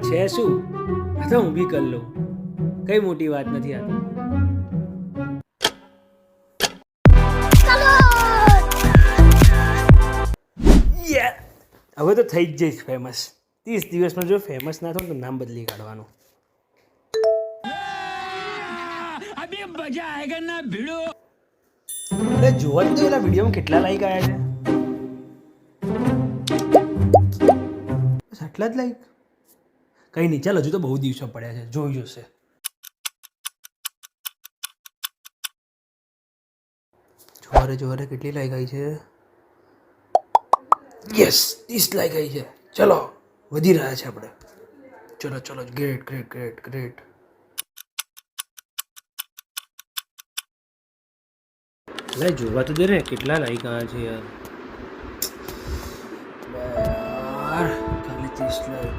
એમાં છે શું? આ તો હું બી કરી લઉં, કઈ મોટી વાત નથી આ તો. હવે તો થઈ જ જઈશ ફેમસ. 30 દિવસમાં જો ફેમસ ના થાવ તો નામ બદલી કાઢવાનું. અરે જોવા તો એલા વિડીયોમાં કેટલા લાઈક આવ્યા છે. બસ આટલા જ લાઈક? કઈ નહીં, ચાલ હજુ તો બહુ દિવસો પડ્યા છે, જોઈ જશે. જોરે કેટલી લાઈક આવી છે? યસ, 30 લાઈક આવી છે. ચલો વધી રહ્યા છે આપણે. ચલો ગ્રેટ. એટલે જોવા તો દે ને કેટલા લાઈક આવ્યા છે યાર. ખાલી 30 લાઈક.